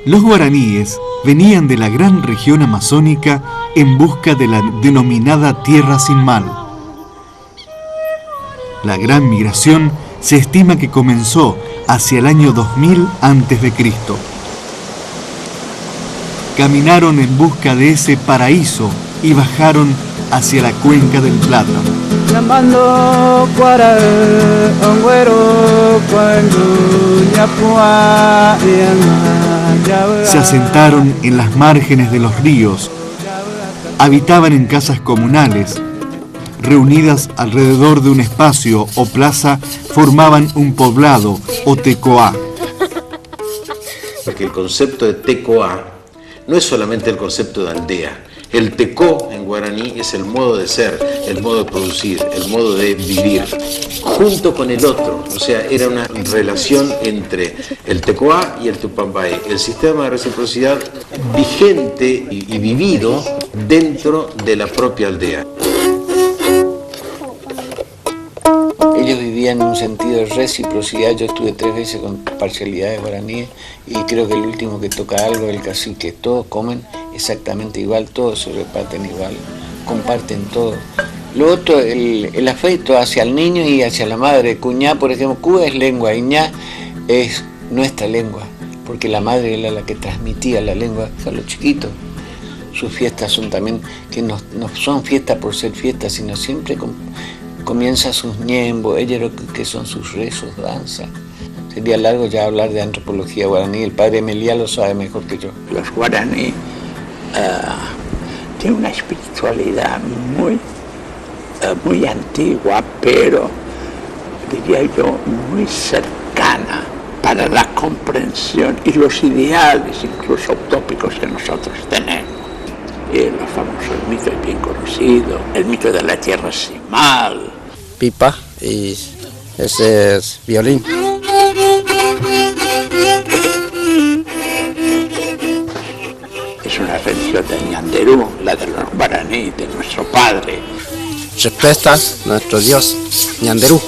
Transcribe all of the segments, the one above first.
Los guaraníes venían de la gran región amazónica en busca de la denominada Tierra sin Mal. La gran migración se estima que comenzó hacia el año 2000 a.C. Caminaron en busca de ese paraíso y bajaron hacia la cuenca del Plata. Se asentaron en las márgenes de los ríos, habitaban en casas comunales, reunidas alrededor de un espacio o plaza, formaban un poblado o tecoá. Porque el concepto de tecoá no es solamente el concepto de aldea. El tecó en guaraní es el modo de ser, el modo de producir, el modo de vivir, junto con el otro. O sea, era una relación entre el tecoá y el tupambaé, el sistema de reciprocidad vigente y vivido dentro de la propia aldea. Ellos vivían en un sentido de reciprocidad. Yo estuve 3 veces con parcialidades guaraníes y creo que el último que toca algo es el cacique. Todos comen exactamente igual, todos se reparten igual, comparten todo. Lo otro, el afecto hacia el niño y hacia la madre. Cuñá, por ejemplo, Cuba es lengua, Iñá es nuestra lengua, porque la madre era la que transmitía la lengua a los chiquitos. Sus fiestas son también, que no son fiestas por ser fiestas, sino siempre comienza sus ñembos, ellos que son sus rezos, danza. Sería largo ya hablar de antropología guaraní, el padre Meliá lo sabe mejor que yo. Los guaraní tienen una espiritualidad muy antigua, pero diría yo muy cercana para la comprensión y los ideales, incluso utópicos, que nosotros tenemos. El famoso mito es bien conocido, el mito de la tierra sin mal. Pipa y ese es violín. Es una religión de Ñanderú, la de los guaraní, de nuestro padre. Respetas nuestro Dios, Ñanderú.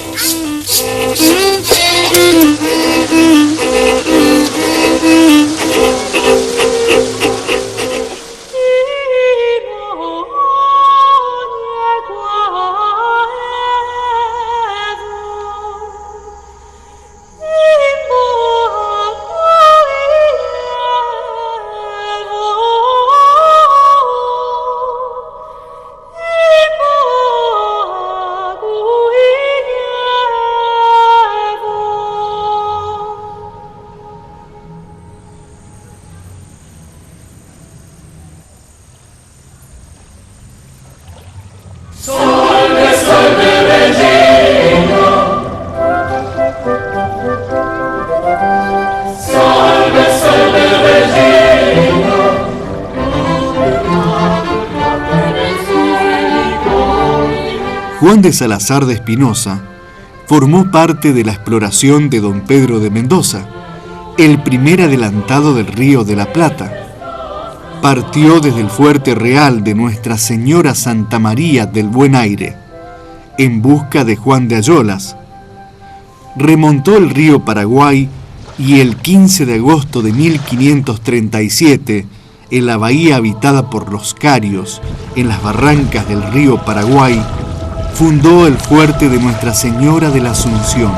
Juan de Salazar de Espinosa formó parte de la exploración de don Pedro de Mendoza, el primer adelantado del Río de la Plata. Partió desde el fuerte real de Nuestra Señora Santa María del Buen Aire, en busca de Juan de Ayolas. Remontó el río Paraguay y el 15 de agosto de 1537, en la bahía habitada por los carios, en las barrancas del río Paraguay, fundó el fuerte de Nuestra Señora de la Asunción.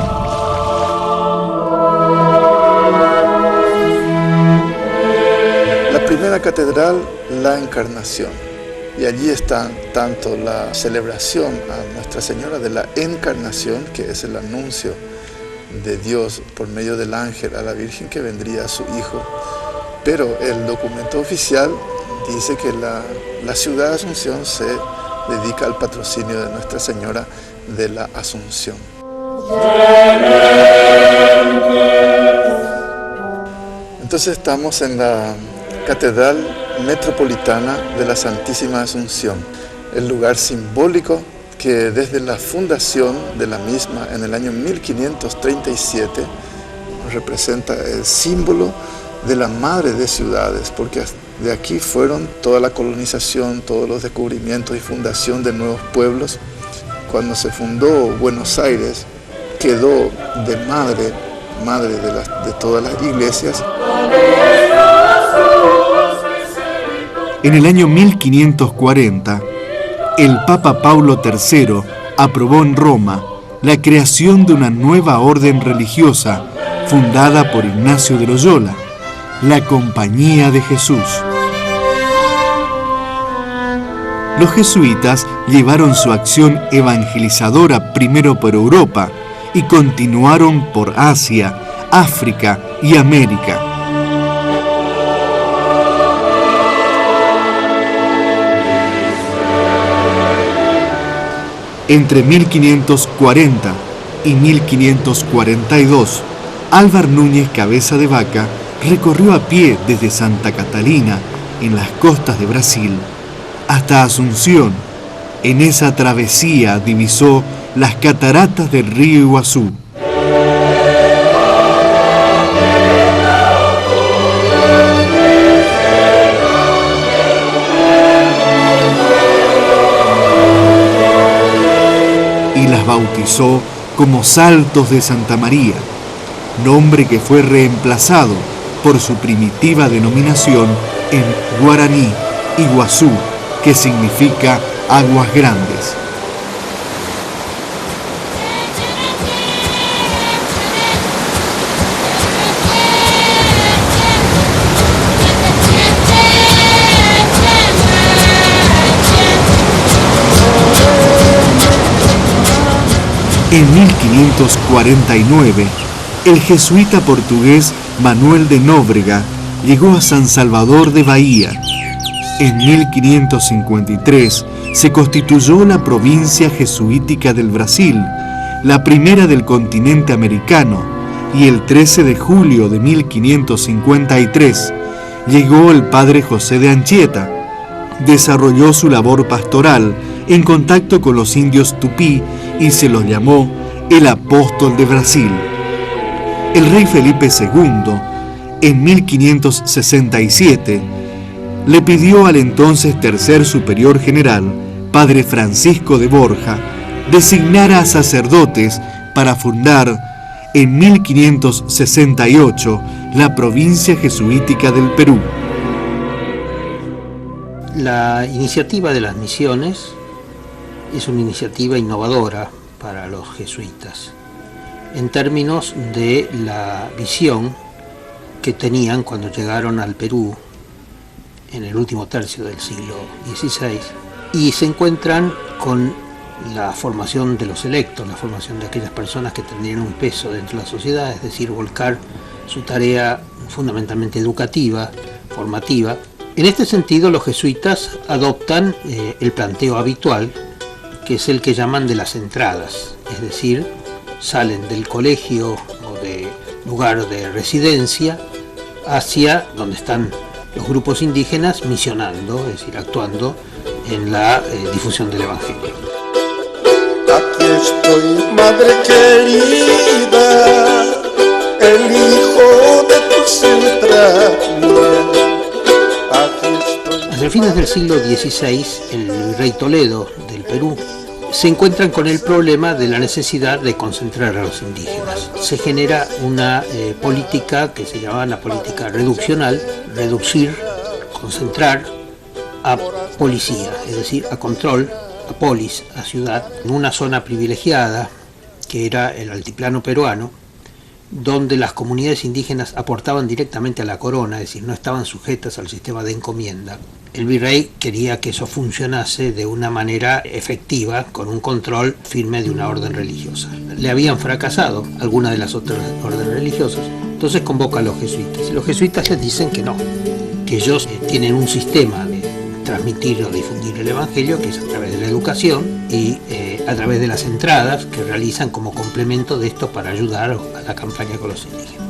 La primera catedral, la Encarnación, y allí está tanto la celebración a Nuestra Señora de la Encarnación, que es el anuncio de Dios por medio del ángel a la Virgen que vendría a su Hijo, pero el documento oficial dice que la ciudad de Asunción se dedica al patrocinio de Nuestra Señora de la Asunción. Entonces estamos en la Catedral Metropolitana de la Santísima Asunción, el lugar simbólico que desde la fundación de la misma en el año 1537 representa el símbolo de la madre de ciudades, porque de aquí fueron toda la colonización, todos los descubrimientos y fundación de nuevos pueblos. Cuando se fundó Buenos Aires, quedó de madre de todas las iglesias. En el año 1540, el Papa Paulo III aprobó en Roma la creación de una nueva orden religiosa fundada por Ignacio de Loyola, la Compañía de Jesús. Los jesuitas llevaron su acción evangelizadora primero por Europa y continuaron por Asia, África y América. Entre 1540 y 1542, Álvar Núñez Cabeza de Vaca recorrió a pie desde Santa Catalina, en las costas de Brasil, hasta Asunción. En esa travesía divisó las cataratas del río Iguazú. Y las bautizó como Saltos de Santa María, nombre que fue reemplazado por su primitiva denominación en guaraní, Iguazú, que significa aguas grandes. En 1549, el jesuita portugués Manuel de Nóbrega llegó a San Salvador de Bahía. En 1553 se constituyó la provincia jesuítica del Brasil, la primera del continente americano, y el 13 de julio de 1553 llegó el padre José de Anchieta. Desarrolló su labor pastoral en contacto con los indios tupí y se los llamó el apóstol de Brasil. El rey Felipe II, en 1567, le pidió al entonces tercer superior general, padre Francisco de Borja, designar a sacerdotes para fundar en 1568 la provincia jesuítica del Perú. La iniciativa de las misiones es una iniciativa innovadora para los jesuitas, en términos de la visión que tenían cuando llegaron al Perú en el último tercio del siglo XVI, y se encuentran con la formación de los electos, la formación de aquellas personas que tendrían un peso dentro de la sociedad, es decir, volcar su tarea fundamentalmente educativa, formativa. En este sentido, los jesuitas adoptan el planteo habitual, que que es el que llaman de las entradas, es decir, salen del colegio o de lugar de residencia hacia donde están los grupos indígenas misionando, es decir, actuando en la difusión del Evangelio. Aquí estoy, madre querida, el hijo de tus entrañas. Hacia fines del siglo XVI, el virrey Toledo del Perú se encuentran con el problema de la necesidad de concentrar a los indígenas. Se genera una política que se llama la política reduccional, reducir, concentrar a policía, es decir, a control, a polis, a ciudad, en una zona privilegiada que era el altiplano peruano, donde las comunidades indígenas aportaban directamente a la corona, es decir, no estaban sujetas al sistema de encomienda. El virrey quería que eso funcionase de una manera efectiva, con un control firme de una orden religiosa. Le habían fracasado algunas de las otras órdenes religiosas, entonces convoca a los jesuitas. Y los jesuitas les dicen que no, que ellos tienen un sistema de transmitir o difundir el Evangelio, que es a través de la educación y a través de las entradas que realizan como complemento de esto para ayudar a la campaña con los indígenas.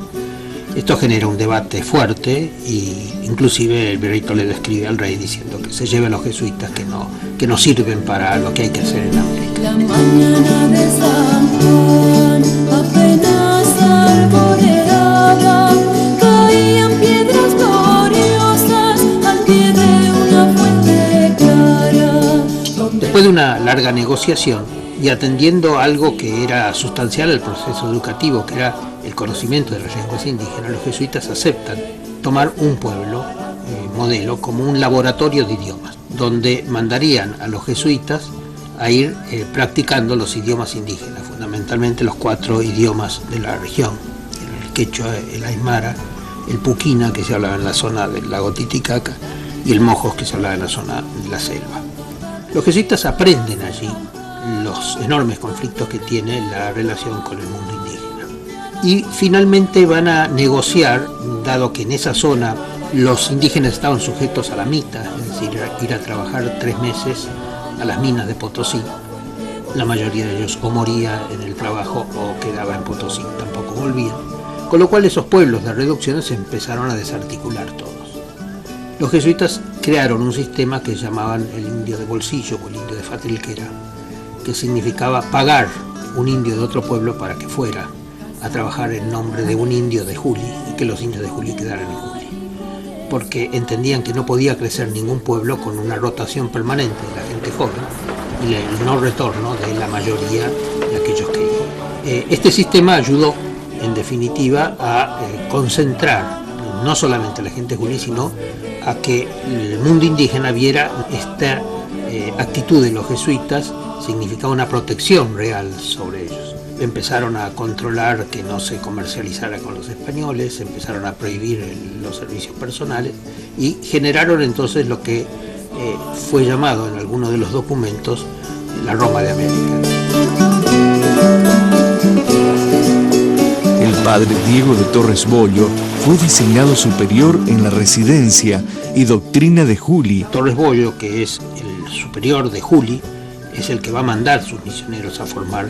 Esto genera un debate fuerte y inclusive el virrey Toledo escribe al rey diciendo que se lleve a los jesuitas que no sirven para lo que hay que hacer en América. La mañana de San Juan, apenas arboreada, caían piedras gloriosas al pie de una fuente clara. Después de una larga negociación y atendiendo a algo que era sustancial al proceso educativo, que era el conocimiento de las lenguas indígenas, los jesuitas aceptan tomar un pueblo modelo como un laboratorio de idiomas, donde mandarían a los jesuitas a ir practicando los idiomas indígenas, fundamentalmente los 4 idiomas de la región: el quechua, el aymara, el puquina, que se hablaba en la zona del lago Titicaca, y el mojos, que se hablaba en la zona de la selva. Los jesuitas aprenden allí los enormes conflictos que tiene la relación con el mundo indígena. Y finalmente van a negociar, dado que en esa zona los indígenas estaban sujetos a la mita, es decir, ir a trabajar 3 meses a las minas de Potosí. La mayoría de ellos o moría en el trabajo o quedaba en Potosí, tampoco volvían. Con lo cual esos pueblos de reducciones se empezaron a desarticular todos. Los jesuitas crearon un sistema que llamaban el indio de bolsillo o el indio de fatrilquera, que significaba pagar un indio de otro pueblo para que fuera a trabajar en nombre de un indio de Juli y que los indios de Juli quedaran en Juli, porque entendían que no podía crecer ningún pueblo con una rotación permanente de la gente joven y el no retorno de la mayoría de aquellos que iban. Este sistema ayudó en definitiva a concentrar no solamente a la gente Juli, sino a que el mundo indígena viera esta actitud de los jesuitas significaba una protección real sobre ellos. Empezaron a controlar que no se comercializara con los españoles, empezaron a prohibir los servicios personales y generaron entonces lo que fue llamado en algunos de los documentos la Roma de América. El padre Diego de Torres Boyo fue designado superior en la residencia y doctrina de Juli. Torres Boyo, que es el superior de Juli, es el que va a mandar sus misioneros a formar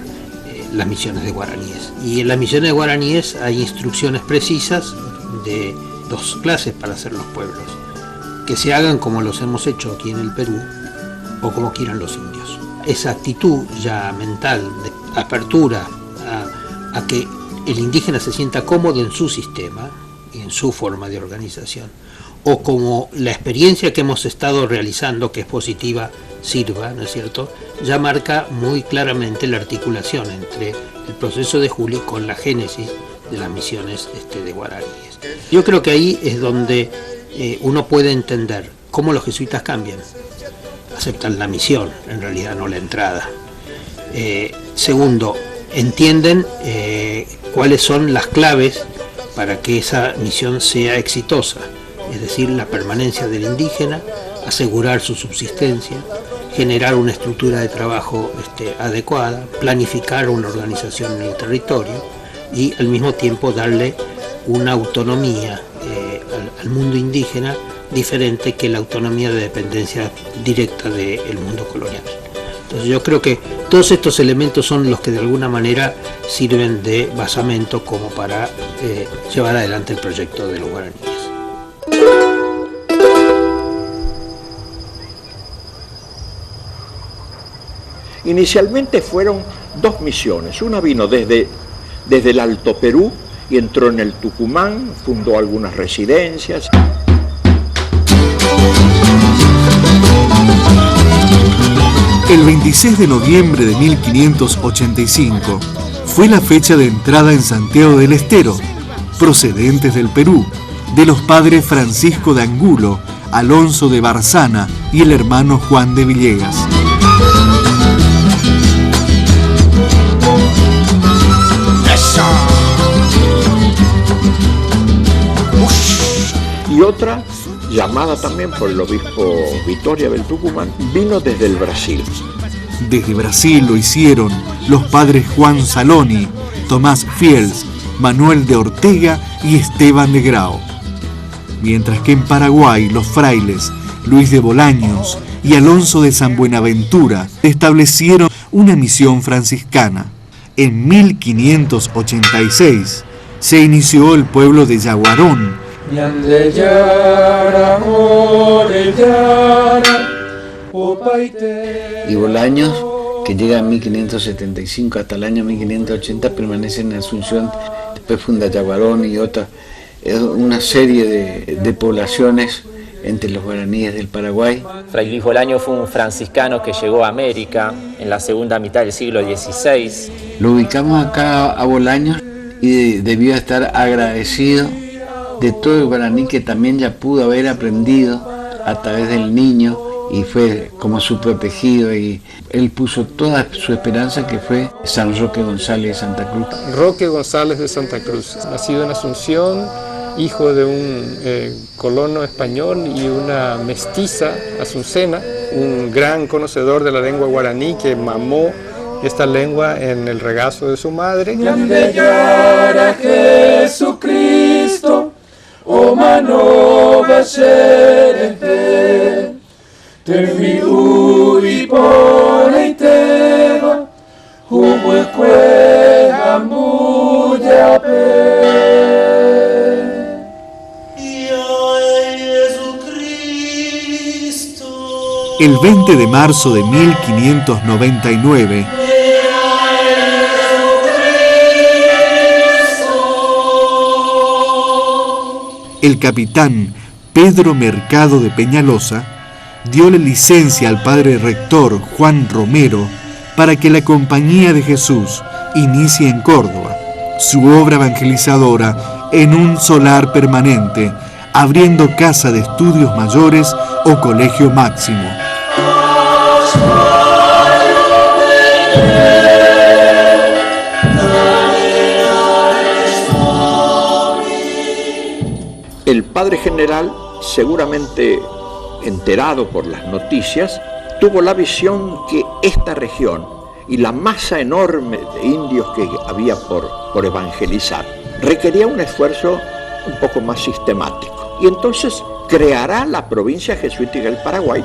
las misiones de guaraníes. Y en las misiones de guaraníes hay instrucciones precisas de 2 clases para hacer los pueblos: que se hagan como los hemos hecho aquí en el Perú o como quieran los indios. Esa actitud ya mental de apertura a que el indígena se sienta cómodo en su sistema y en su forma de organización, o como la experiencia que hemos estado realizando, que es positiva, sirva, ¿no es cierto?, ya marca muy claramente la articulación entre el proceso de Juli con la génesis de las misiones de guaraníes. Yo creo que ahí es donde uno puede entender cómo los jesuitas cambian. Aceptan la misión, en realidad no la entrada. Segundo, entienden cuáles son las claves para que esa misión sea exitosa, es decir, la permanencia del indígena, asegurar su subsistencia, generar una estructura de trabajo adecuada, planificar una organización en el territorio y al mismo tiempo darle una autonomía al mundo indígena diferente que la autonomía de dependencia directa del mundo colonial. Entonces yo creo que todos estos elementos son los que de alguna manera sirven de basamento como para llevar adelante el proyecto de los guaraníes. Inicialmente fueron 2 misiones. Una vino desde el Alto Perú y entró en el Tucumán, fundó algunas residencias. El 26 de noviembre de 1585 fue la fecha de entrada en Santiago del Estero, procedentes del Perú, de los padres Francisco de Angulo, Alonso de Barzana y el hermano Juan de Villegas. Y otra, llamada también por el obispo Vitoria del Tucumán, vino desde el Brasil. Desde Brasil lo hicieron los padres Juan Saloni, Tomás Fiels, Manuel de Ortega y Esteban de Grao. Mientras que en Paraguay los frailes Luis de Bolaños y Alonso de San Buenaventura establecieron una misión franciscana. En 1586 se inició el pueblo de Yaguarón. Y Bolaños, que llega en 1575 hasta el año 1580, permanece en Asunción, después funda Yaguarón y otra, una serie de poblaciones entre los guaraníes del Paraguay. Fray Luis Bolaños fue un franciscano que llegó a América en la segunda mitad del siglo XVI. Lo ubicamos acá a Bolaños y debió estar agradecido de todo el guaraní que también ya pudo haber aprendido a través del niño y fue como su protegido, y él puso toda su esperanza que fue San Roque González de Santa Cruz. Roque González de Santa Cruz, nacido en Asunción, hijo de un colono español y una mestiza asuncena, un gran conocedor de la lengua guaraní que mamó esta lengua en el regazo de su madre. Jesucristo, o mano bashere, termi ui pone tema, hubo que ambuya pe. El 20 de marzo de 1599, el capitán Pedro Mercado de Peñalosa dio la licencia al padre rector Juan Romero para que la Compañía de Jesús inicie en Córdoba su obra evangelizadora en un solar permanente, abriendo casa de estudios mayores o colegio máximo. El padre general, seguramente enterado por las noticias, tuvo la visión que esta región y la masa enorme de indios que había por evangelizar requería un esfuerzo un poco más sistemático. Y entonces creará la provincia jesuítica del Paraguay.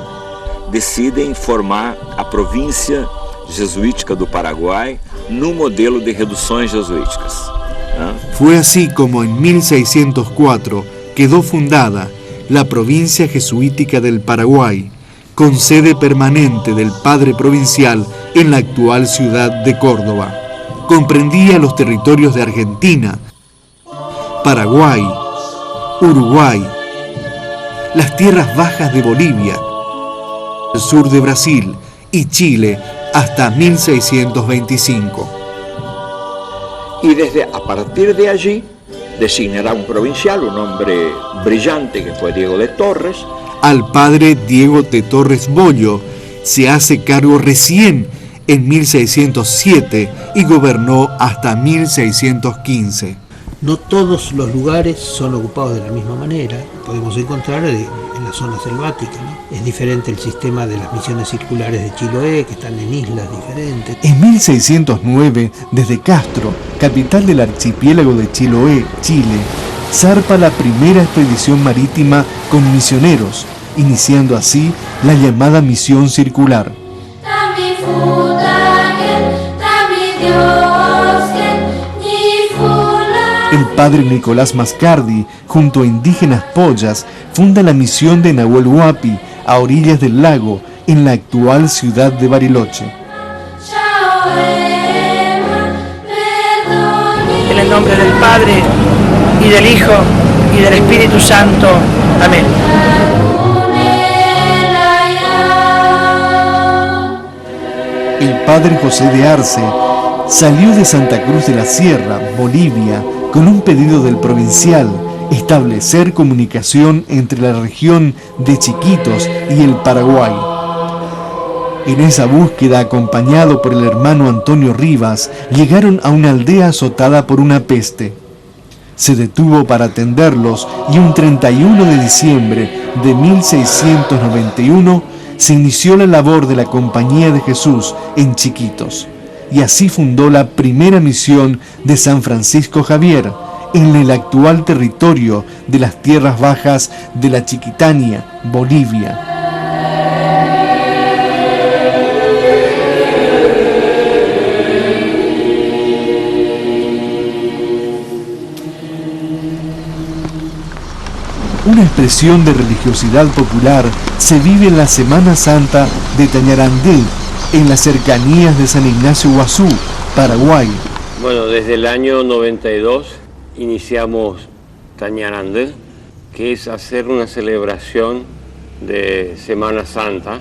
Decidem formar a província jesuítica do Paraguai no modelo de reduções jesuíticas. Fue así como en 1604 quedó fundada la provincia jesuítica del Paraguay, con sede permanente del padre provincial en la actual ciudad de Córdoba. Comprendía los territorios de Argentina, Paraguay, Uruguay, las tierras bajas de Bolivia, el sur de Brasil y Chile hasta 1625. Y a partir de allí designará un provincial, un hombre brillante que fue Diego de Torres. Al padre Diego de Torres Bollo se hace cargo recién en 1607 y gobernó hasta 1615. No todos los lugares son ocupados de la misma manera, podemos encontrar en la zona selvática, ¿no? Es diferente el sistema de las misiones circulares de Chiloé, que están en islas diferentes. En 1609, desde Castro, capital del archipiélago de Chiloé, Chile, zarpa la primera expedición marítima con misioneros, iniciando así la llamada misión circular. También El padre Nicolás Mascardi, junto a indígenas Poyas, funda la misión de Nahuel Huapi, a orillas del lago, en la actual ciudad de Bariloche. En el nombre del Padre, y del Hijo, y del Espíritu Santo. Amén. El padre José de Arce salió de Santa Cruz de la Sierra, Bolivia, con un pedido del provincial: establecer comunicación entre la región de Chiquitos y el Paraguay. En esa búsqueda, acompañado por el hermano Antonio Rivas, llegaron a una aldea azotada por una peste. Se detuvo para atenderlos y un 31 de diciembre de 1691 se inició la labor de la Compañía de Jesús en Chiquitos, y así fundó la primera misión de San Francisco Javier en el actual territorio de las tierras bajas de la Chiquitania, Bolivia. Una expresión de religiosidad popular se vive en la Semana Santa de Tañarandé, en las cercanías de San Ignacio Guazú, Paraguay. Bueno, desde el año 92 iniciamos Tañarandé, que es hacer una celebración de Semana Santa,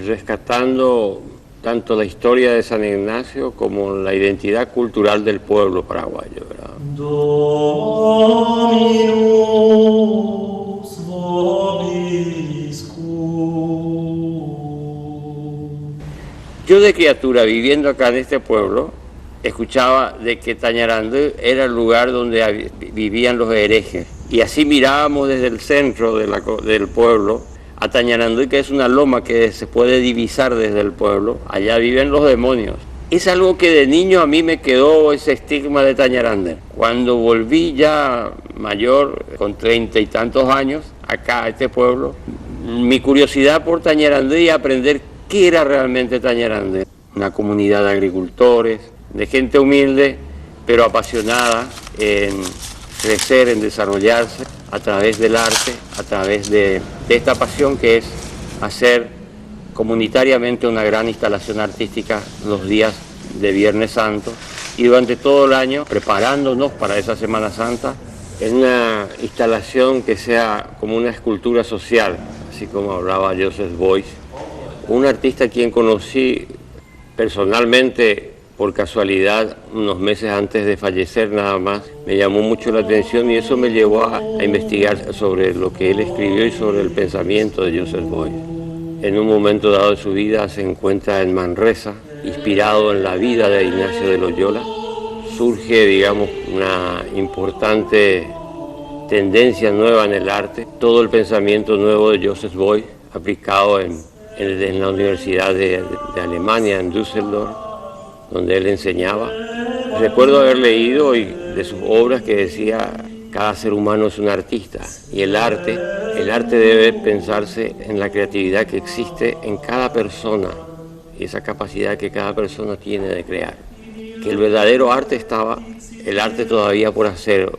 rescatando tanto la historia de San Ignacio como la identidad cultural del pueblo paraguayo, ¿verdad? Yo de criatura, viviendo acá en este pueblo, escuchaba de que Tañarandé era el lugar donde vivían los herejes. Y así mirábamos desde el centro del pueblo a Tañarandé, que es una loma que se puede divisar desde el pueblo. Allá viven los demonios. Es algo que de niño a mí me quedó ese estigma de Tañarandé. Cuando volví ya mayor, con 30 y tantos años, acá a este pueblo, mi curiosidad por Tañarandé y aprender qué era realmente Tañarandé. Una comunidad de agricultores, de gente humilde, pero apasionada en crecer, en desarrollarse a través del arte, a través de esta pasión que es hacer comunitariamente una gran instalación artística los días de Viernes Santo y durante todo el año preparándonos para esa Semana Santa en una instalación que sea como una escultura social, así como hablaba Joseph Beuys, un artista a quien conocí personalmente por casualidad unos meses antes de fallecer nada más. Me llamó mucho la atención y eso me llevó a investigar sobre lo que él escribió y sobre el pensamiento de Joseph Beuys. En un momento dado de su vida se encuentra en Manresa, inspirado en la vida de Ignacio de Loyola. Surge, digamos, una importante tendencia nueva en el arte, todo el pensamiento nuevo de Joseph Beuys aplicado en la Universidad de Alemania, en Düsseldorf, donde él enseñaba. Recuerdo haber leído de sus obras que decía: cada ser humano es un artista, y el arte debe pensarse en la creatividad que existe en cada persona y esa capacidad que cada persona tiene de crear. Que el verdadero arte estaba, el arte todavía por hacer,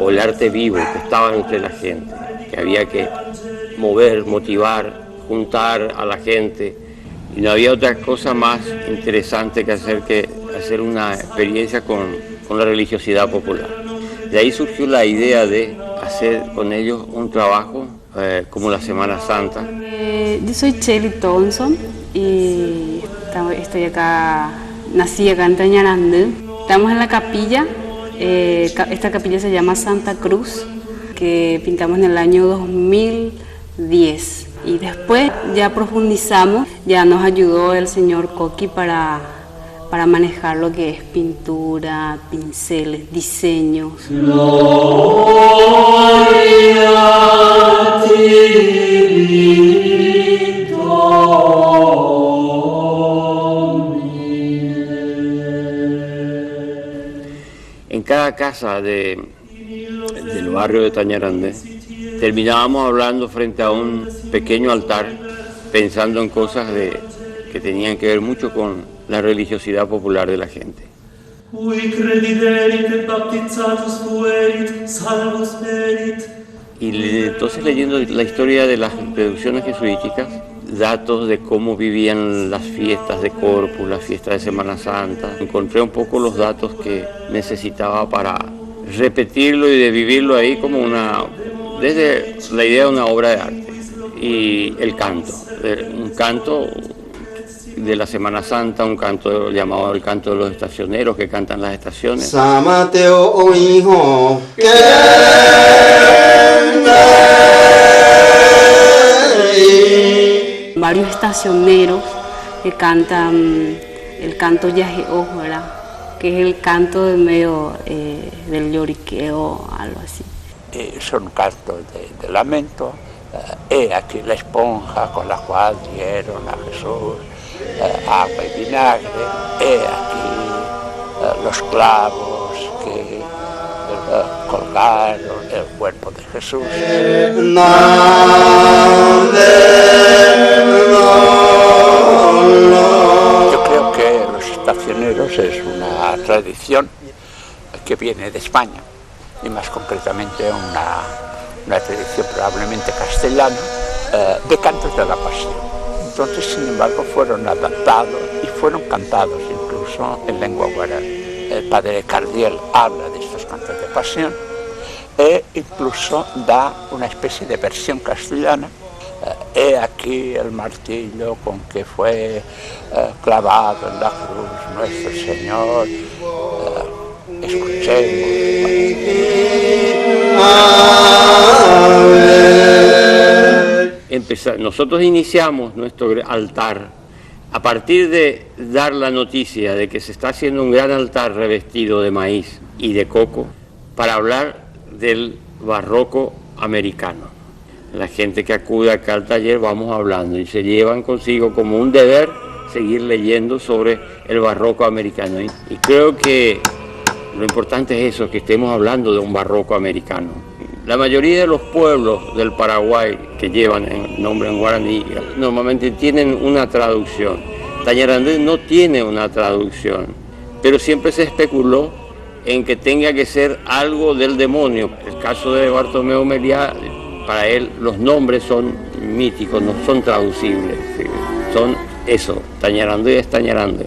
o el arte vivo que estaba entre la gente, que había que mover, motivar, juntar a la gente, y no había otra cosa más interesante que hacer una experiencia con la religiosidad popular. De ahí surgió la idea de hacer con ellos un trabajo como la Semana Santa. Yo soy Shelly Thompson y estoy acá, nací acá en Tañarandé. Estamos en la capilla, esta capilla se llama Santa Cruz, que pintamos en el año 2010. Y después ya profundizamos, ya nos ayudó el señor Coqui para manejar lo que es pintura, pinceles, diseños. En cada casa del barrio de Tañarandé terminábamos hablando frente a un pequeño altar, pensando en cosas que que tenían que ver mucho con la religiosidad popular de la gente. Y entonces leyendo la historia de las reducciones jesuíticas, datos de cómo vivían las fiestas de Corpus, las fiestas de Semana Santa, encontré un poco los datos que necesitaba para repetirlo y de vivirlo ahí como desde la idea de una obra de arte. Y el canto, un canto de la Semana Santa, un canto llamado el canto de los estacioneros que cantan las estaciones. San Mateo, oh hijo, varios estacioneros que cantan el canto Yajeó, ¿verdad? Que es el canto de medio del lloriqueo, algo así. Son cantos de lamento. He aquí la esponja con la cual dieron a Jesús agua y vinagre. He aquí los clavos que colgaron el cuerpo de Jesús. Yo creo que los estacioneros es una tradición que viene de España y más concretamente una tradición probablemente castellana de cantos de la pasión. Entonces, sin embargo, fueron adaptados y fueron cantados incluso en lengua guaraní. El padre Cardiel habla de estos cantos de pasión e incluso da una especie de versión castellana. He aquí el martillo con que fue clavado en la cruz nuestro Señor. Nosotros iniciamos nuestro altar a partir de dar la noticia de que se está haciendo un gran altar revestido de maíz y de coco para hablar del barroco americano. La gente que acude acá al taller vamos hablando y se llevan consigo como un deber seguir leyendo sobre el barroco americano. Y creo que lo importante es eso, que estemos hablando de un barroco americano. La mayoría de los pueblos del Paraguay que llevan el nombre en guaraní normalmente tienen una traducción. Tañarandú no tiene una traducción, pero siempre se especuló en que tenga que ser algo del demonio. El caso de Bartolomé Meliá, para él los nombres son míticos, no son traducibles, son eso, Tañarandú es Tañarandú.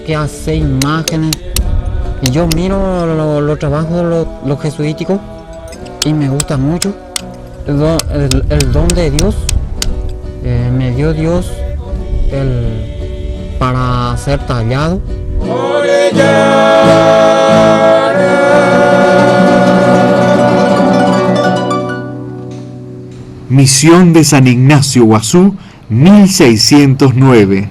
Que hace imágenes y yo miro los trabajos de los jesuíticos y me gusta mucho el don de Dios. Me dio Dios para ser tallado. Misión de San Ignacio Guazú, 1609.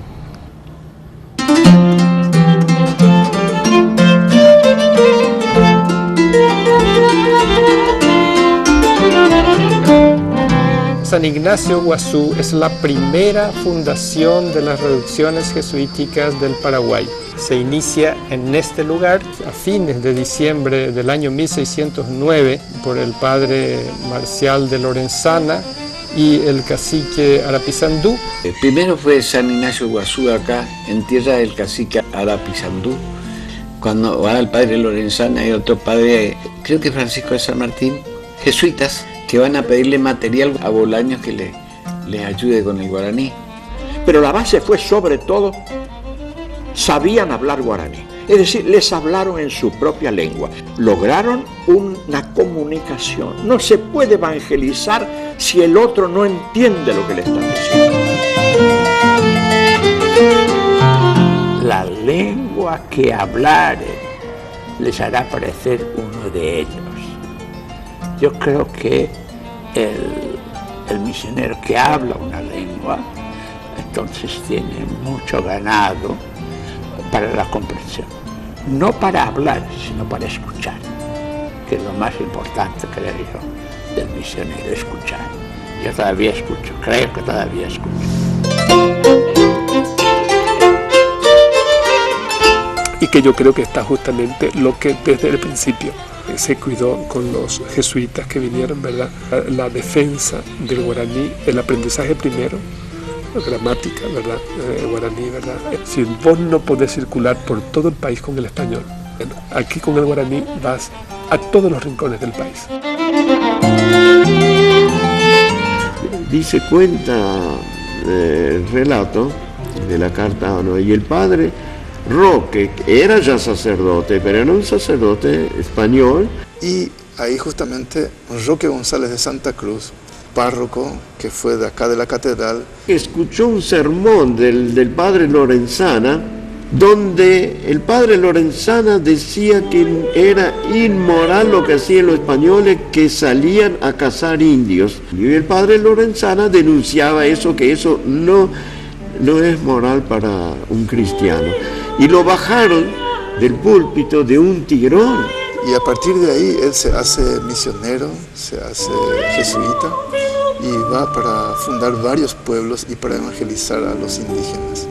San Ignacio Guazú es la primera fundación de las reducciones jesuíticas del Paraguay. Se inicia en este lugar a fines de diciembre del año 1609 por el padre Marcial de Lorenzana y el cacique Arapizandú. Primero fue San Ignacio Guazú acá, en tierra del cacique Arapizandú. Cuando va el padre Lorenzana y otro padre, creo que Francisco de San Martín, jesuitas, que van a pedirle material a Bolaños que les ayude con el guaraní. Pero la base fue sobre todo, sabían hablar guaraní. Es decir, les hablaron en su propia lengua. Lograron una comunicación. No se puede evangelizar si el otro no entiende lo que le están diciendo. La lengua que hablare les hará parecer uno de ellos. Yo creo que el misionero que habla una lengua, entonces tiene mucho ganado para la comprensión. No para hablar, sino para escuchar, que es lo más importante, creo yo, del misionero, escuchar. Yo todavía escucho, creo que todavía escucho. Y que yo creo que está justamente lo que desde el principio se cuidó con los jesuitas que vinieron, ¿verdad? La defensa del guaraní, el aprendizaje primero, la gramática, ¿verdad? Guaraní, ¿verdad? Si vos no podés circular por todo el país con el español, aquí con el guaraní vas a todos los rincones del país. Dice, cuenta el relato de la carta, ¿no? Y el padre Roque era ya sacerdote, pero era un sacerdote español. Y ahí justamente Roque González de Santa Cruz, párroco que fue de acá de la catedral, escuchó un sermón del padre Lorenzana, donde el padre Lorenzana decía que era inmoral lo que hacían los españoles que salían a cazar indios. Y el padre Lorenzana denunciaba eso, que eso no es moral para un cristiano. Y lo bajaron del púlpito de un tigrón. Y a partir de ahí él se hace misionero, se hace jesuita y va para fundar varios pueblos y para evangelizar a los indígenas.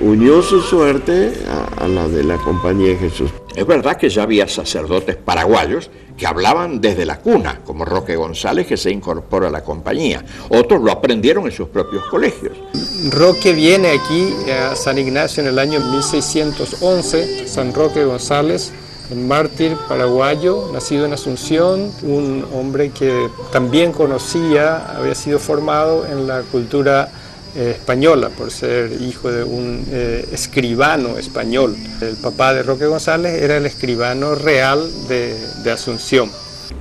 Unió su suerte a la de la Compañía de Jesús. Es verdad que ya había sacerdotes paraguayos que hablaban desde la cuna, como Roque González, que se incorpora a la compañía. Otros lo aprendieron en sus propios colegios. Roque viene aquí a San Ignacio en el año 1611. San Roque González, un mártir paraguayo, nacido en Asunción, un hombre que también conocía, había sido formado en la cultura española por ser hijo de un escribano español. El papá de Roque González era el escribano real de Asunción.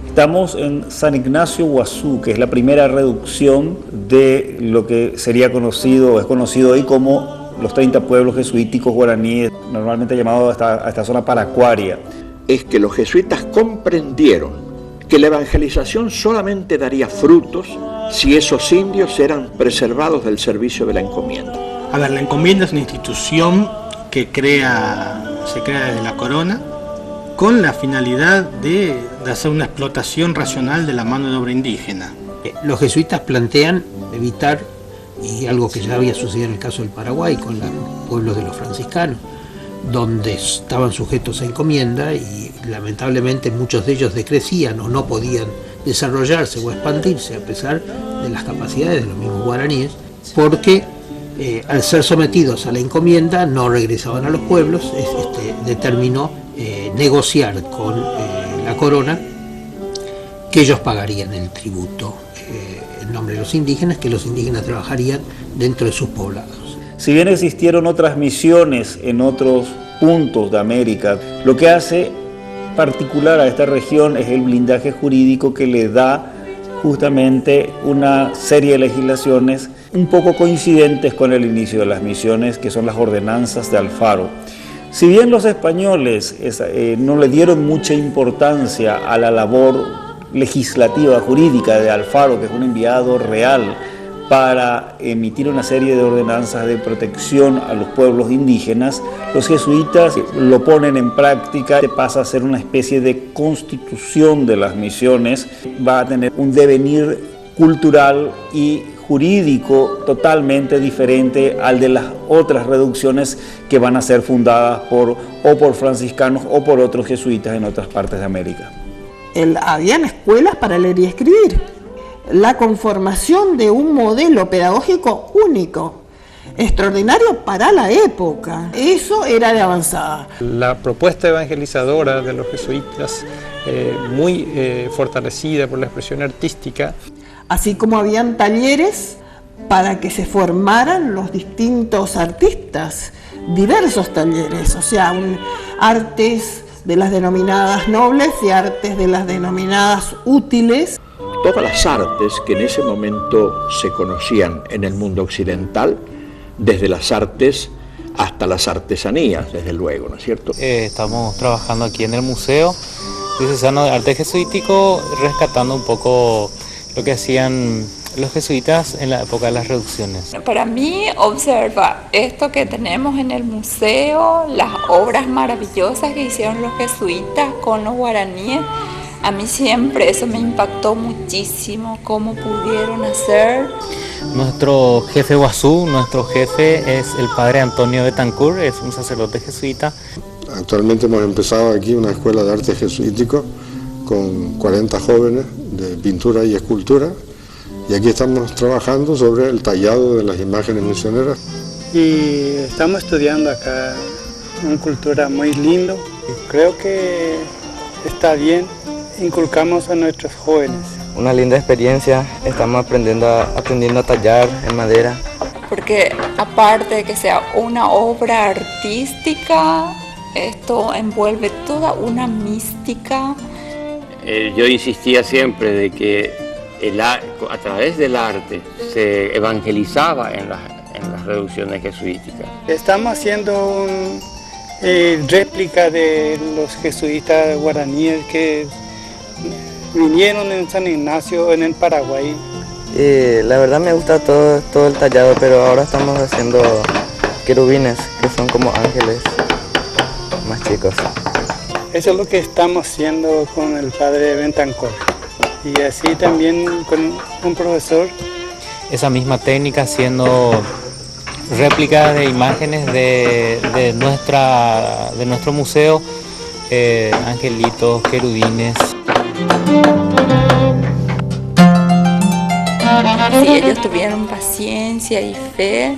Estamos en San Ignacio Guazú, que es la primera reducción de lo que sería conocido o es conocido hoy como los 30 pueblos jesuíticos guaraníes, normalmente llamados a esta zona paracuaria. Es que los jesuitas comprendieron que la evangelización solamente daría frutos si esos indios eran preservados del servicio de la encomienda. A ver, la encomienda es una institución que se crea desde la corona con la finalidad de hacer una explotación racional de la mano de obra indígena. Los jesuitas plantean evitar, y algo que ya había sucedido en el caso del Paraguay con los pueblos de los franciscanos, donde estaban sujetos a encomienda y lamentablemente muchos de ellos decrecían o no podían desarrollarse o expandirse a pesar de las capacidades de los mismos guaraníes, porque al ser sometidos a la encomienda no regresaban a los pueblos. Determinó negociar con la corona que ellos pagarían el tributo en nombre de los indígenas, que los indígenas trabajarían dentro de sus poblados. Si bien existieron otras misiones en otros puntos de América, lo que hace particular a esta región es el blindaje jurídico que le da justamente una serie de legislaciones un poco coincidentes con el inicio de las misiones, que son las ordenanzas de Alfaro. Si bien los españoles no le dieron mucha importancia a la labor legislativa, jurídica de Alfaro, que es un enviado real para emitir una serie de ordenanzas de protección a los pueblos indígenas, los jesuitas lo ponen en práctica, pasa a ser una especie de constitución de las misiones, va a tener un devenir cultural y jurídico totalmente diferente al de las otras reducciones que van a ser fundadas por franciscanos o por otros jesuitas en otras partes de América. Habían escuelas para leer y escribir, la conformación de un modelo pedagógico único, extraordinario para la época. Eso era de avanzada. La propuesta evangelizadora de los jesuitas, muy fortalecida por la expresión artística. Así como habían talleres para que se formaran los distintos artistas, diversos talleres, o sea, artes de las denominadas nobles y artes de las denominadas útiles. Todas las artes que en ese momento se conocían en el mundo occidental, desde las artes hasta las artesanías, desde luego, ¿no es cierto? Estamos trabajando aquí en el Museo Diocesano de Arte Jesuítico, rescatando un poco lo que hacían los jesuitas en la época de las reducciones. Para mí, observa esto que tenemos en el museo, las obras maravillosas que hicieron los jesuitas con los guaraníes. A mí siempre eso me impactó muchísimo, cómo pudieron hacer. Nuestro jefe Guazú, nuestro jefe es el padre Antonio Betancourt, es un sacerdote jesuita. Actualmente hemos empezado aquí una escuela de arte jesuítico con 40 jóvenes de pintura y escultura, y aquí estamos trabajando sobre el tallado de las imágenes misioneras. Y estamos estudiando acá una cultura muy lindo. Creo que está bien, inculcamos a nuestros jóvenes. Una linda experiencia, estamos aprendiendo a tallar en madera. Porque aparte de que sea una obra artística, esto envuelve toda una mística. Yo insistía siempre de que a través del arte se evangelizaba en las reducciones jesuíticas. Estamos haciendo una réplica de los jesuitas guaraníes que vinieron en San Ignacio, en el Paraguay. La verdad me gusta todo el tallado, pero ahora estamos haciendo querubines, que son como ángeles más chicos. Eso es lo que estamos haciendo con el padre Betancourt. Y así también con un profesor. Esa misma técnica haciendo réplicas de imágenes de nuestro museo, angelitos, querubines. Si ellos tuvieron paciencia y fe,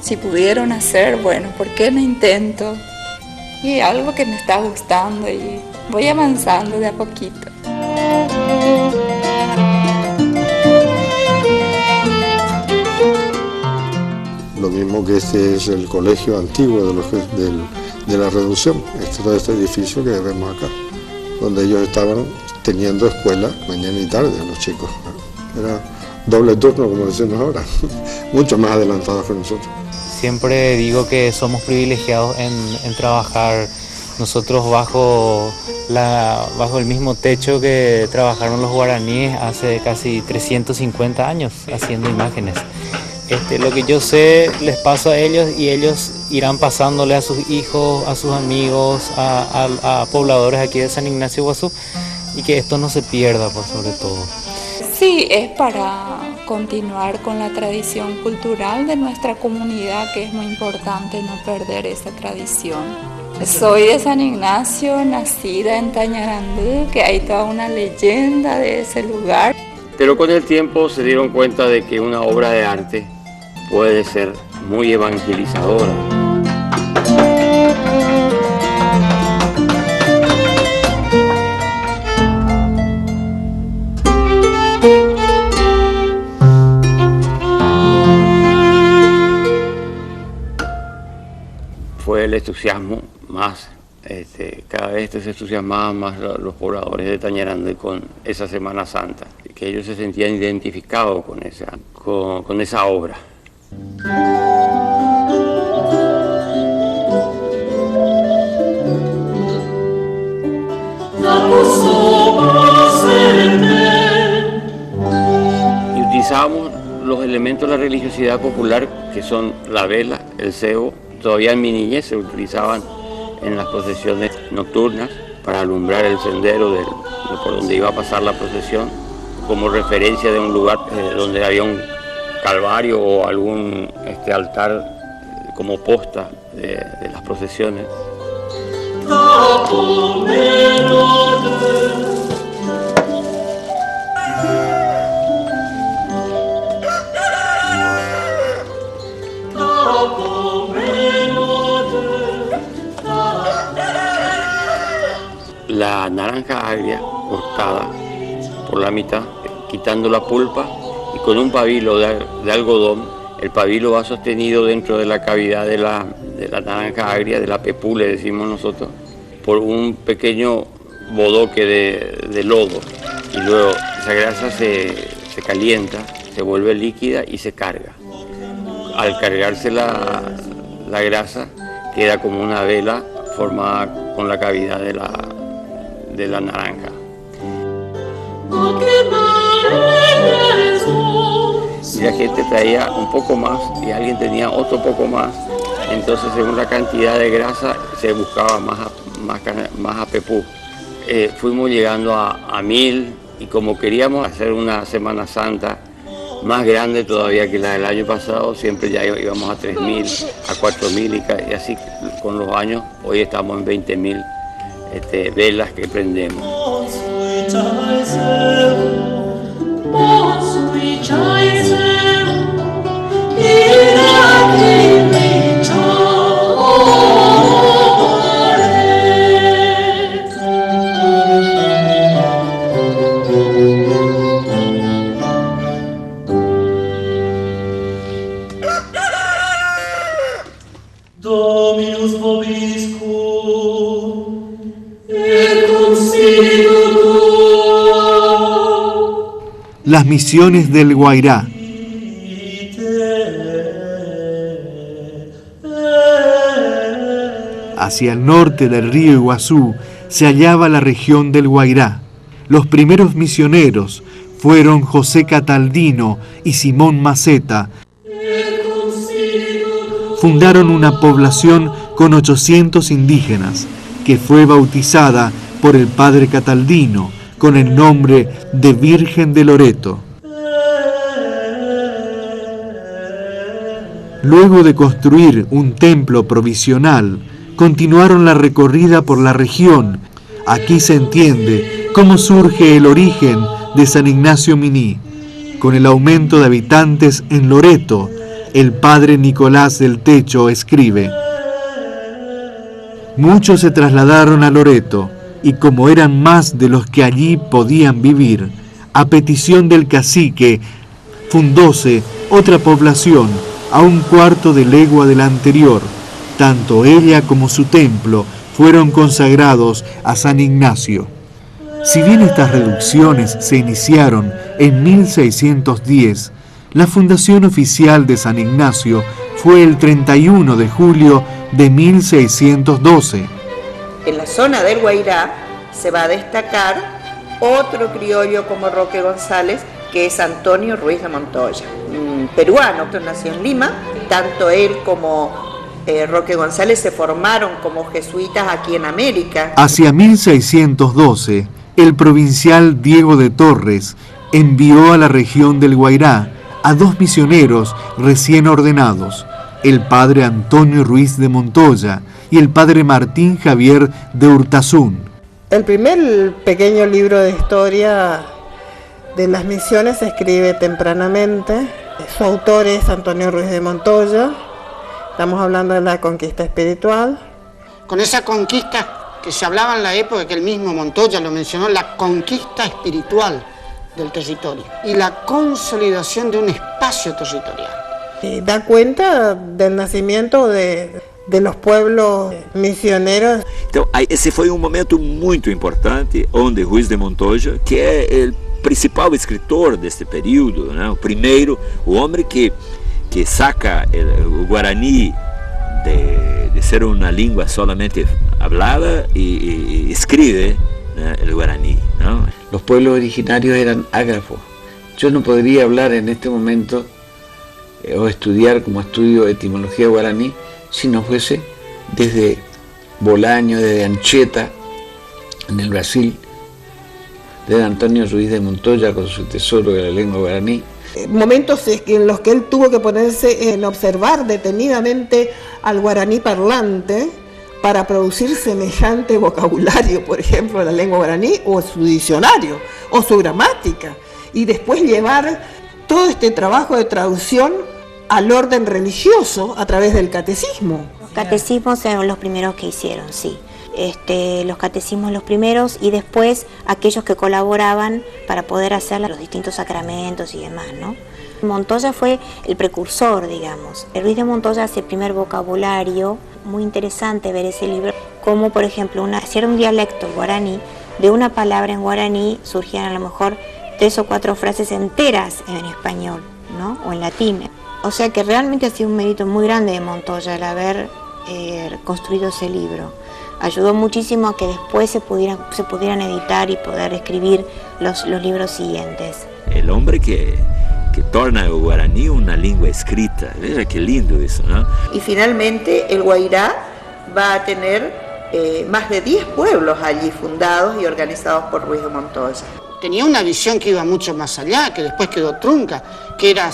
si pudieron hacer, bueno, ¿por qué no intento? Y algo que me está gustando y voy avanzando de a poquito. Lo mismo que este es el colegio antiguo de la reducción, todo este edificio que vemos acá, donde ellos estaban teniendo escuela mañana y tarde los chicos. Era doble turno, como decimos ahora, mucho más adelantados que nosotros. Siempre digo que somos privilegiados en trabajar nosotros bajo el mismo techo que trabajaron los guaraníes hace casi 350 años haciendo imágenes. Lo que yo sé les paso a ellos y ellos irán pasándole a sus hijos, a sus amigos, a pobladores aquí de San Ignacio Guazú, y que esto no se pierda por sobre todo. Sí, es para continuar con la tradición cultural de nuestra comunidad, que es muy importante no perder esa tradición. Soy de San Ignacio, nacida en Tañarandú, que hay toda una leyenda de ese lugar. Pero con el tiempo se dieron cuenta de que una obra de arte puede ser muy evangelizadora. Fue el entusiasmo más, cada vez se entusiasmaban más los pobladores de Tañarandú con esa Semana Santa, que ellos se sentían identificados con esa obra. Y utilizábamos los elementos de la religiosidad popular, que son la vela, el cebo. Todavía en mi niñez se utilizaban en las procesiones nocturnas para alumbrar el sendero por donde iba a pasar la procesión, como referencia de un lugar donde había un calvario o algún altar como posta de las procesiones. La naranja agria cortada por la mitad, quitando la pulpa, y con un pabilo de algodón. El pabilo va sostenido dentro de la cavidad de la naranja agria, de la pepú, le decimos nosotros, por un pequeño bodoque de lodo. Y luego esa grasa se calienta, se vuelve líquida y se carga. Al cargarse la grasa, queda como una vela formada con la cavidad de la naranja. Y la gente traía un poco más y alguien tenía otro poco más. Entonces, según la cantidad de grasa, se buscaba más a pepú. Fuimos llegando a 1000, y como queríamos hacer una Semana Santa más grande todavía que la del año pasado, siempre ya íbamos a 3000, a 4000 y así con los años. Hoy estamos en 20000 velas que prendemos. Dominus vobiscum, et consiglio tuo. Las misiones del Guairá. Hacia el norte del río Iguazú se hallaba la región del Guairá. Los primeros misioneros fueron José Cataldino y Simón Maceta. Fundaron una población con 800 indígenas, que fue bautizada por el padre Cataldino con el nombre de Virgen de Loreto. Luego de construir un templo provisional, continuaron la recorrida por la región. Aquí se entiende cómo surge el origen de San Ignacio Miní. Con el aumento de habitantes en Loreto, el padre Nicolás del Techo escribe: muchos se trasladaron a Loreto, y como eran más de los que allí podían vivir, a petición del cacique, fundóse otra población a 1/4 de legua de la anterior. Tanto ella como su templo fueron consagrados a San Ignacio. Si bien estas reducciones se iniciaron en 1610, la fundación oficial de San Ignacio fue el 31 de julio de 1612. En la zona del Guairá se va a destacar otro criollo como Roque González, que es Antonio Ruiz de Montoya, un peruano que nació en Lima. Tanto él como Roque González se formaron como jesuitas aquí en América. Hacia 1612, el provincial Diego de Torres envió a la región del Guairá a 2 misioneros recién ordenados, el padre Antonio Ruiz de Montoya y el padre Martín Javier de Urtazún. El primer pequeño libro de historia de las misiones se escribe tempranamente. Su autor es Antonio Ruiz de Montoya. Estamos hablando de la conquista espiritual. Con esa conquista que se hablaba en la época, que el mismo Montoya lo mencionó, la conquista espiritual del territorio y la consolidación de un espacio territorial. Da cuenta del nacimiento de los pueblos misioneros. Então, esse foi momento muito importante, onde Ruiz de Montoya, que é o principal escritor deste período, né? O primeiro, o homem que saca o Guarani de ser uma língua solamente hablada e escribe el guaraní, ¿no? Los pueblos originarios eran ágrafos. Yo no podría hablar en este momento o estudiar como estudio etimología guaraní si no fuese desde Bolaño, desde Anchieta, en el Brasil, desde Antonio Ruiz de Montoya con su tesoro de la lengua guaraní. Momentos en los que él tuvo que ponerse en observar detenidamente al guaraní parlante para producir semejante vocabulario, por ejemplo, de la lengua guaraní, o su diccionario, o su gramática, y después llevar todo este trabajo de traducción al orden religioso a través del catecismo. Los catecismos fueron los primeros que hicieron, sí. Los catecismos los primeros, y después aquellos que colaboraban para poder hacer los distintos sacramentos y demás, ¿no? Montoya fue el precursor, digamos. El Ruiz de Montoya hace el primer vocabulario. Muy interesante ver ese libro, como por ejemplo, si era un dialecto guaraní, de una palabra en guaraní surgían a lo mejor 3 o 4 frases enteras en español, ¿no? O en latín. O sea que realmente ha sido un mérito muy grande de Montoya el haber construido ese libro. Ayudó muchísimo a que después se pudieran editar y poder escribir los libros siguientes. El hombre que torna el guaraní una lengua escrita, veja qué lindo eso, ¿no? Y finalmente el Guairá va a tener más de 10 pueblos allí fundados y organizados por Ruiz de Montoya. Tenía una visión que iba mucho más allá, que después quedó trunca, que era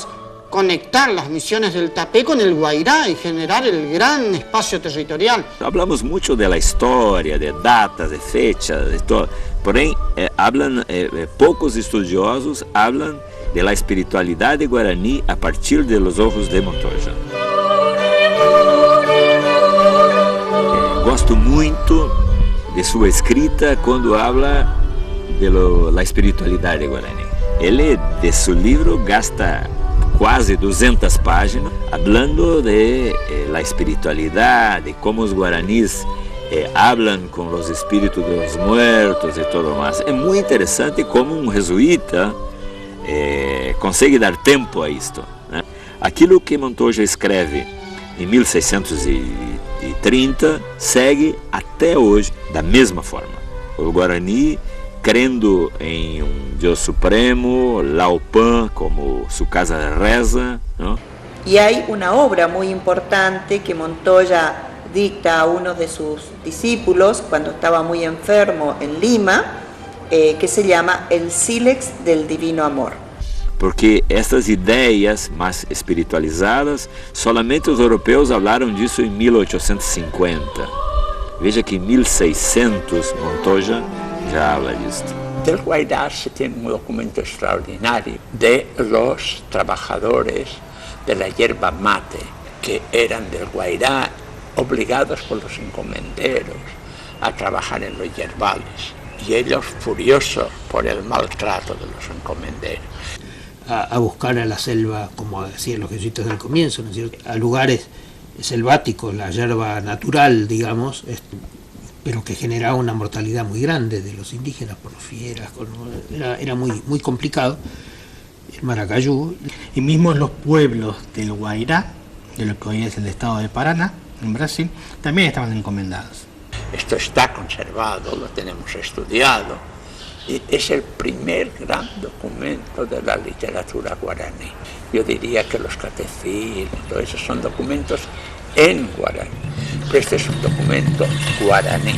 conectar las misiones del Tapé con el Guairá y generar el gran espacio territorial. Hablamos mucho de la historia, de datas, de fechas, de todo. Porém, pocos estudiosos hablan de la espiritualidad de Guaraní a partir de los ojos de Montoya. Gosto muito de sua escrita quando habla de la espiritualidad de Guaraní. Ele, de su libro, gasta quase 200 páginas hablando de la espiritualidad, de cómo los guaraníes hablan con los espíritus de los muertos y todo más. Es muy interesante cómo un jesuita consegue dar tempo a isto, né? Aquilo que Montoya escreve em 1630 segue até hoje da mesma forma. O Guarani, crendo em Dios Supremo, Laopan como su casa de reza, ¿no? Y hay una obra muy importante que Montoya dicta a uno de sus discípulos cuando estaba muy enfermo en Lima, que se llama El Sílex del Divino Amor. Porque estas ideias mais espiritualizadas, solamente os europeus falaram disso em 1850. Veja que em 1600 Montoya ya habla disso. Del Guairá se tiene un documento extraordinario de los trabajadores de la yerba mate, que eran del Guairá, obligados por los encomenderos a trabajar en los yerbales, y ellos furiosos por el maltrato de los encomenderos. A buscar a la selva, como decían los jesuitas del comienzo, ¿no es cierto?, a lugares selváticos, la yerba natural, digamos, pero que generaba una mortalidad muy grande de los indígenas por las fieras, era muy complicado. El Maracayú. Y mismo los pueblos del Guairá, de lo que hoy es el estado de Paraná, en Brasil, también estaban encomendados. Esto está conservado, lo tenemos estudiado, y es el primer gran documento de la literatura guaraní. Yo diría que los catecismos, todo eso son documentos en guaraní, pero este es un documento guaraní.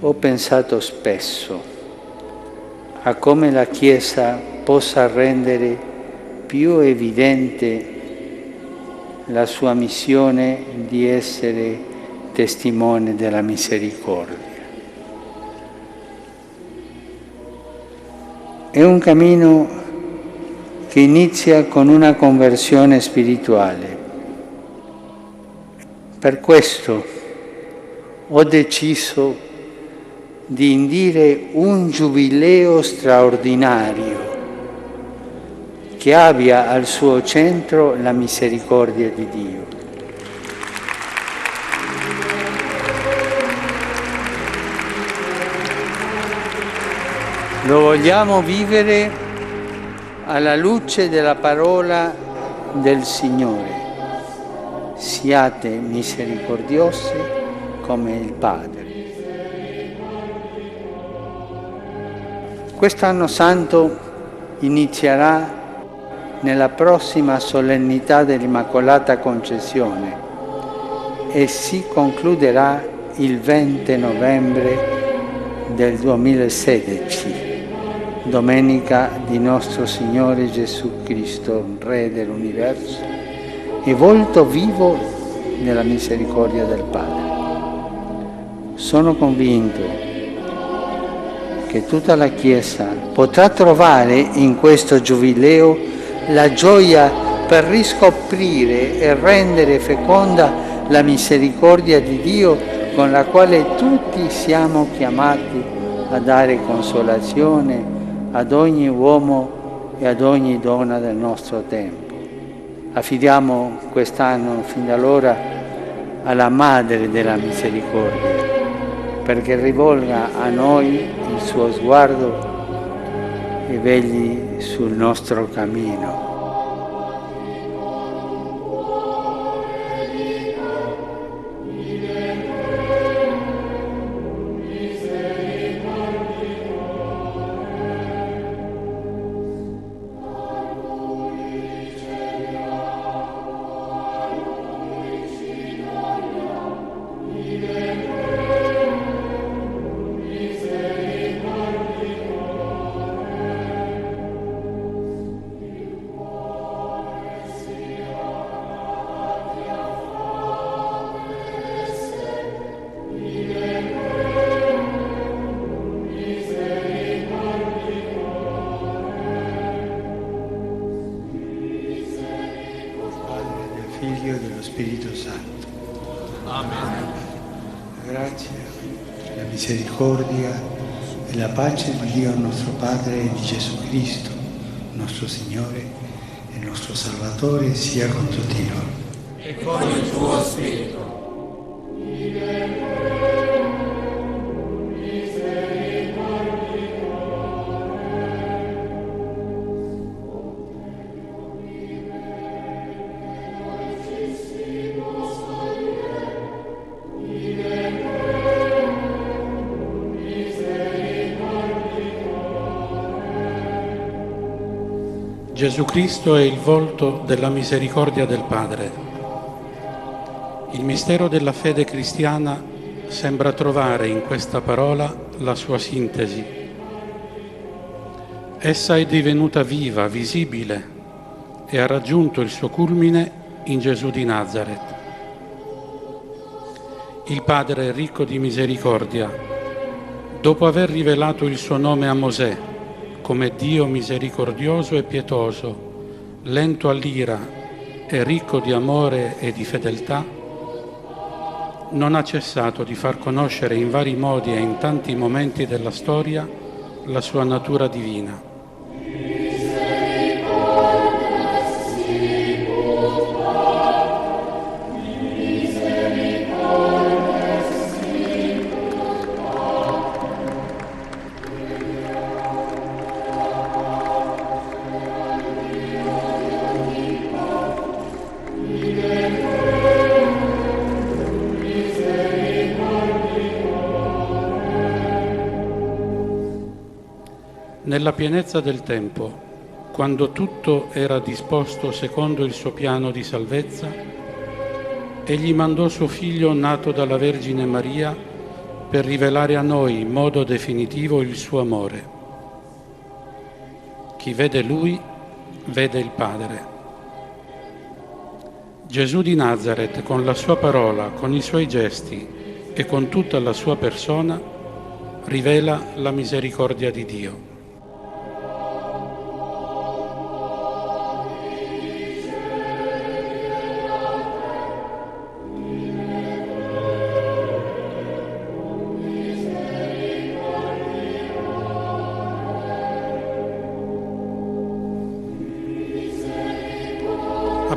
Ho pensato spesso a come la Chiesa possa rendere più evidente la sua missione di essere testimone della misericordia. È un cammino che inizia con una conversione spirituale. Per questo ho deciso di indire un giubileo straordinario che abbia al suo centro la misericordia di Dio. Lo vogliamo vivere alla luce della parola del Signore. Siate misericordiosi come il Padre. Quest'anno santo inizierà nella prossima solennità dell'Immacolata Concezione e si concluderà il 20 novembre del 2016, domenica di nostro Signore Gesù Cristo, Re dell'universo e volto vivo nella misericordia del Padre. Sono convinto che tutta la Chiesa potrà trovare in questo giubileo la gioia per riscoprire e rendere feconda la misericordia di Dio con la quale tutti siamo chiamati a dare consolazione ad ogni uomo e ad ogni donna del nostro tempo. Affidiamo quest'anno fin da allora alla Madre della Misericordia perché rivolga a noi il suo sguardo e vegli sul nostro cammino. Figlio e dello Spirito Santo. Amen. La grazia, la misericordia e la pace di Dio nostro Padre e di Gesù Cristo, nostro Signore e nostro Salvatore, sia con tutti noi. E con il tuo Spirito. Gesù Cristo è il volto della misericordia del Padre. Il mistero della fede cristiana sembra trovare in questa parola la sua sintesi. Essa è divenuta viva, visibile e ha raggiunto il suo culmine in Gesù di Nazaret. Il Padre ricco di misericordia, dopo aver rivelato il suo nome a Mosè, come Dio misericordioso e pietoso, lento all'ira e ricco di amore e di fedeltà, non ha cessato di far conoscere in vari modi e in tanti momenti della storia la sua natura divina. Nella pienezza del tempo, quando tutto era disposto secondo il suo piano di salvezza, egli mandò suo figlio nato dalla Vergine Maria per rivelare a noi in modo definitivo il suo amore. Chi vede lui, vede il Padre. Gesù di Nazaret, con la sua parola, con i suoi gesti e con tutta la sua persona, rivela la misericordia di Dio.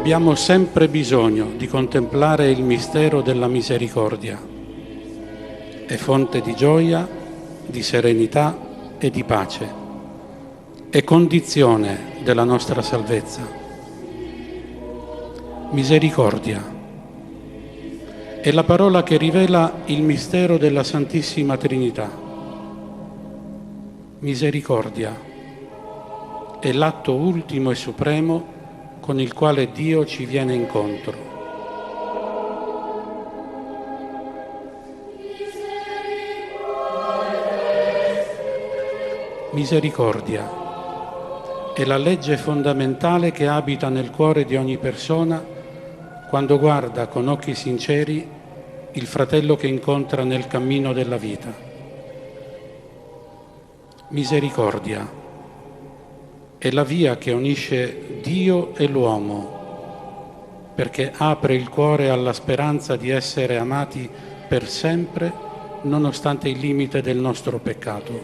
abbiamo sempre bisogno di contemplare il mistero della misericordia. È fonte di gioia, di serenità e di pace. È condizione della nostra salvezza. Misericordia è la parola che rivela il mistero della Santissima Trinità. Misericordia è l'atto ultimo e supremo con il quale Dio ci viene incontro. Misericordia è la legge fondamentale che abita nel cuore di ogni persona quando guarda con occhi sinceri il fratello che incontra nel cammino della vita. Misericordia è la via che unisce Dio e l'uomo, perché apre il cuore alla speranza di essere amati per sempre, nonostante il limite del nostro peccato.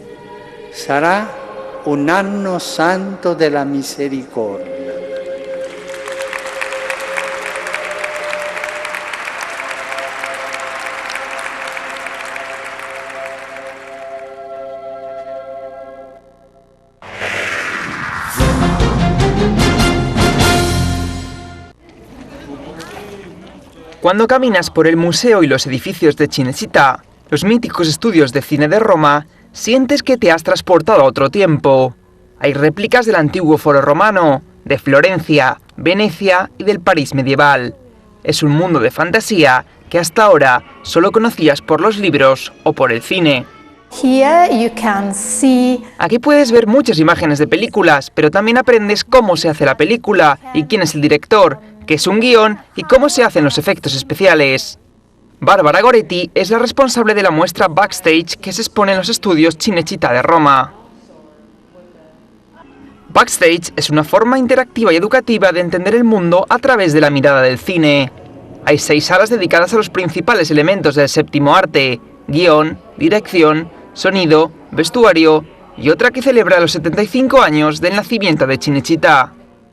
Sarà un anno santo della misericordia. Cuando caminas por el museo y los edificios de Cinecittà, los míticos estudios de cine de Roma, sientes que te has transportado a otro tiempo. Hay réplicas del antiguo foro romano, de Florencia, Venecia y del París medieval. Es un mundo de fantasía que hasta ahora solo conocías por los libros o por el cine. Aquí puedes ver muchas imágenes de películas, pero también aprendes cómo se hace la película y quién es el director, qué es un guión y cómo se hacen los efectos especiales. Barbara Goretti es la responsable de la muestra Backstage que se expone en los estudios Cinecittà de Roma. Backstage es una forma interactiva y educativa de entender el mundo a través de la mirada del cine. Hay 6 salas dedicadas a los principales elementos del séptimo arte: guión, dirección, sonido, vestuario y otra que celebra los 75 años del nacimiento de Cinecittà.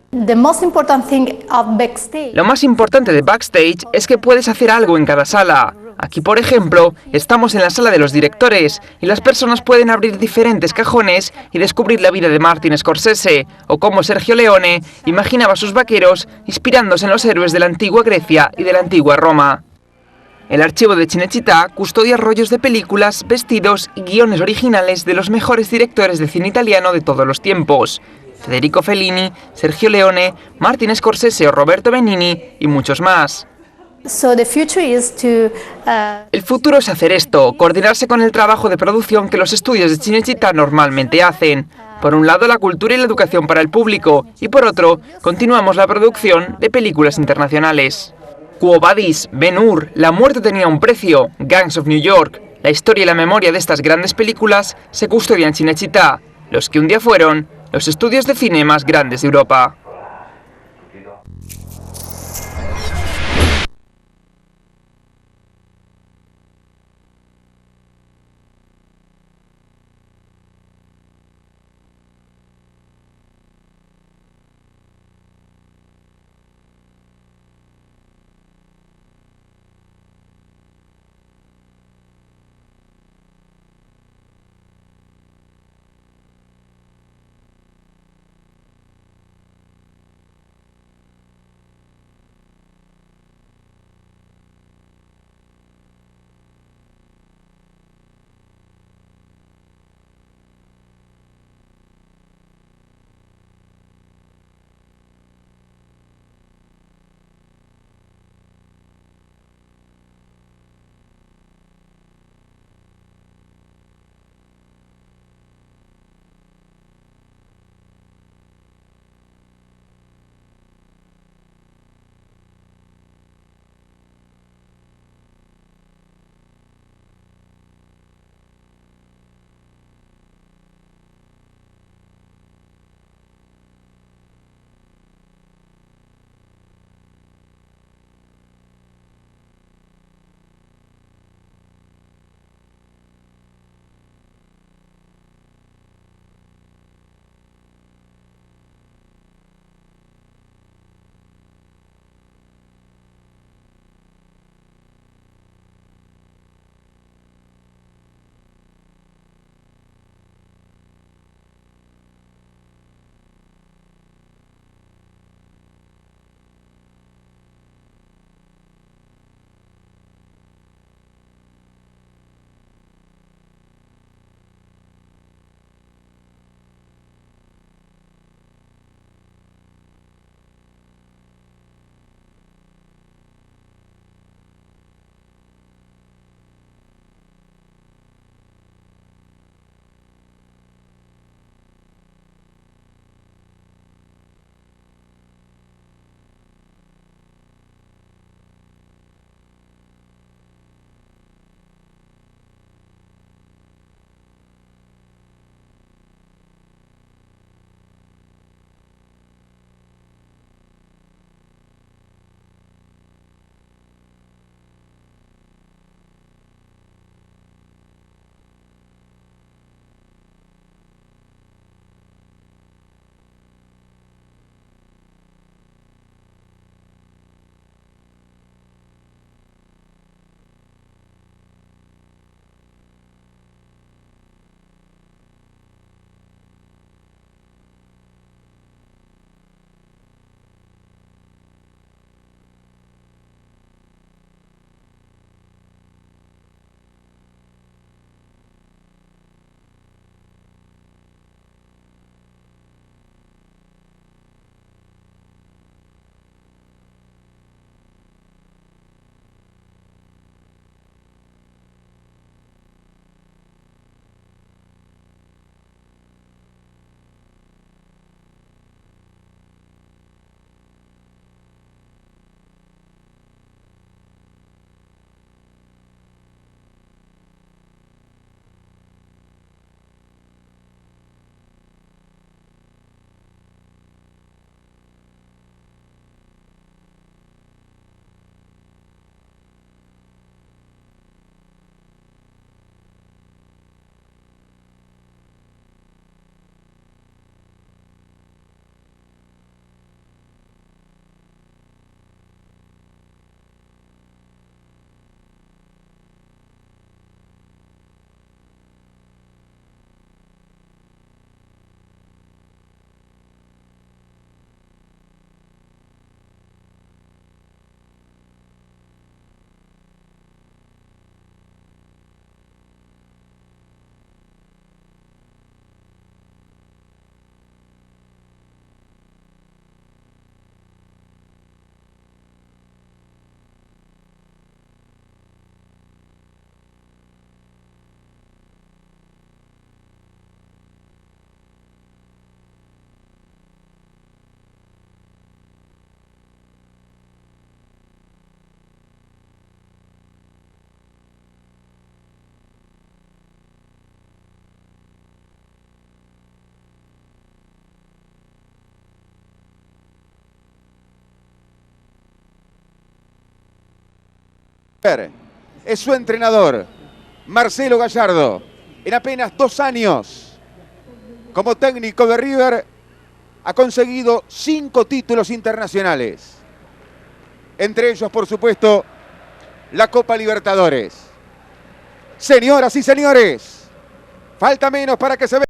Lo más importante de Backstage es que puedes hacer algo en cada sala. Aquí, por ejemplo, estamos en la sala de los directores y las personas pueden abrir diferentes cajones y descubrir la vida de Martin Scorsese o cómo Sergio Leone imaginaba sus vaqueros inspirándose en los héroes de la antigua Grecia y de la antigua Roma. El archivo de Cinecittà custodia rollos de películas, vestidos y guiones originales de los mejores directores de cine italiano de todos los tiempos: Federico Fellini, Sergio Leone, Martin Scorsese o Roberto Benigni y muchos más. El futuro es hacer esto, coordinarse con el trabajo de producción que los estudios de Cinecittà normalmente hacen. Por un lado, la cultura y la educación para el público, y por otro, continuamos la producción de películas internacionales. Quo Vadis, Ben-Hur, La muerte tenía un precio, Gangs of New York. La historia y la memoria de estas grandes películas se custodian en Cinecittà, los que un día fueron los estudios de cine más grandes de Europa. Es su entrenador, Marcelo Gallardo. En apenas 2 años, como técnico de River, ha conseguido 5 títulos internacionales. Entre ellos, por supuesto, la Copa Libertadores. Señoras y señores, falta menos para que se vea.